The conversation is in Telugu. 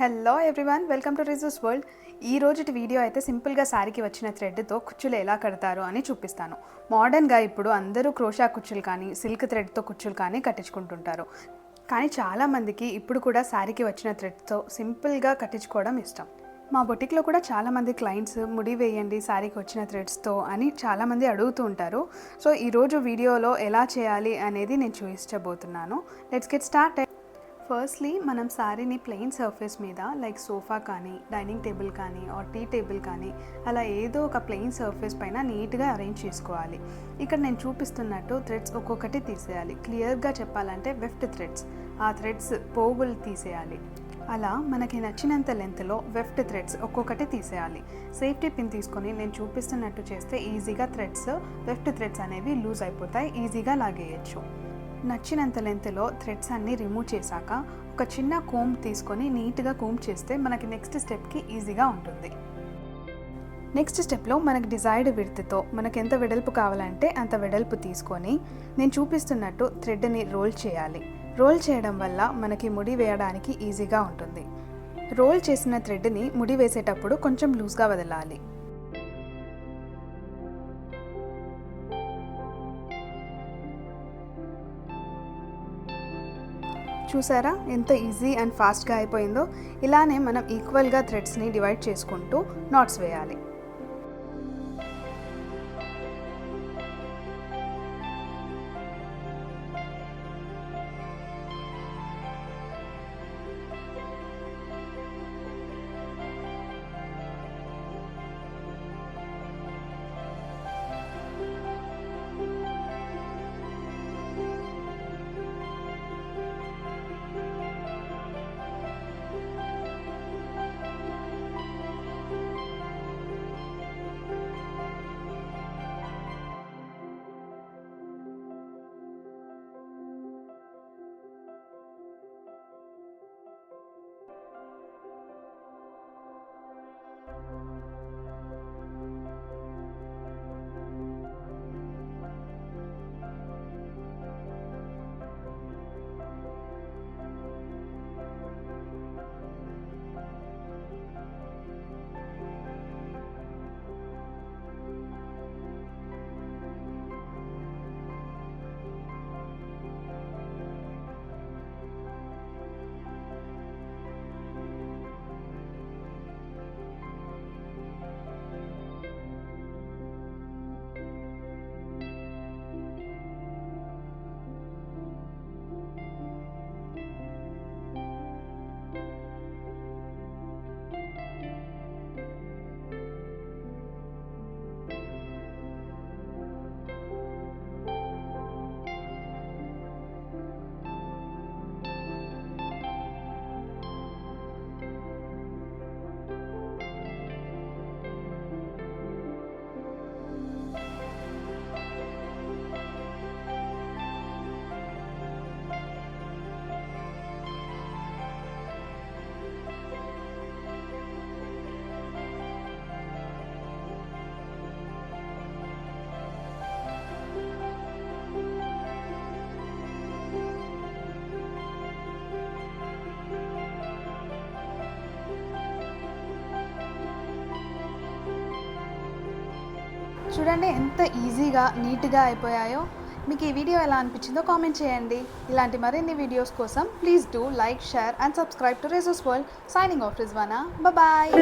Hello everyone, welcome to Rizu's world. ఈ రోజుటి వీడియో అయితే సింపుల్గా శారీకి వచ్చిన థ్రెడ్తో కుచ్చులు ఎలా కడతారు అని చూపిస్తాను. మోడర్న్గా ఇప్పుడు అందరూ క్రోషా కుచ్చులు కానీ సిల్క్ థ్రెడ్తో కుచ్చులు కానీ కట్టించుకుంటుంటారు. కానీ చాలామందికి ఇప్పుడు కూడా శారీకి వచ్చిన థ్రెడ్తో సింపుల్గా కట్టించుకోవడం ఇష్టం. మా బొటిక్లో కూడా చాలామంది క్లయింట్స్ ముడి వేయండి శారీకి వచ్చిన థ్రెడ్స్తో అని చాలామంది అడుగుతూ ఉంటారు. సో ఈరోజు వీడియోలో ఎలా చేయాలి అనేది నేను చూపించబోతున్నాను. Let's get start. ఫస్ట్లీ మనం శారీని ప్లెయిన్ సర్ఫేస్ మీద లైక్ సోఫా కానీ డైనింగ్ టేబుల్ కానీ ఆర్ టీ టేబుల్ కానీ అలా ఏదో ఒక ప్లెయిన్ సర్ఫేస్ పైన నీట్గా అరేంజ్ చేసుకోవాలి. ఇక్కడ నేను చూపిస్తున్నట్టు థ్రెడ్స్ ఒక్కొక్కటి తీసేయాలి. క్లియర్గా చెప్పాలంటే వెఫ్ట్ థ్రెడ్స్, ఆ థ్రెడ్స్ పోగులు తీసేయాలి. అలా మనకి నచ్చినంత లెంత్లో వెఫ్ట్ థ్రెడ్స్ ఒక్కొక్కటి తీసేయాలి. సేఫ్టీ పిన్ తీసుకొని నేను చూపిస్తున్నట్టు చేస్తే ఈజీగా వెఫ్ట్ థ్రెడ్స్ అనేవి లూజ్ అయిపోతాయి, ఈజీగా లాగేయచ్చు. నచ్చినంత లెంత్లో థ్రెడ్స్ అన్నీ రిమూవ్ చేశాక ఒక చిన్న కోంబ్ తీసుకొని నీట్గా కోంబ్ చేస్తే మనకి నెక్స్ట్ స్టెప్కి ఈజీగా ఉంటుంది. నెక్స్ట్ స్టెప్లో మనకి డిజైర్డ్ విడ్త్తో మనకి ఎంత వెడల్పు కావాలంటే అంత వెడల్పు తీసుకొని నేను చూపిస్తున్నట్టు థ్రెడ్ని రోల్ చేయాలి. రోల్ చేయడం వల్ల మనకి ముడి వేయడానికి ఈజీగా ఉంటుంది. రోల్ చేసిన థ్రెడ్ని ముడి వేసేటప్పుడు కొంచెం లూజ్గా వదలాలి. చూసారా ఎంత ఈజీ అండ్ ఫాస్ట్గా అయిపోయిందో. ఇలానే మనం ఈక్వల్గా థ్రెడ్స్ని డివైడ్ చేసుకుంటూ నాట్స్ వేయాలి. చూడండి ఎంత ఈజీగా నీట్గా అయిపోయాయో. మీకు ఈ వీడియో ఎలా అనిపించిందో కామెంట్ చేయండి. ఇలాంటి మరిన్ని వీడియోస్ కోసం please do like, share and subscribe to Rizu's world. Signing off Rizwana. Bye.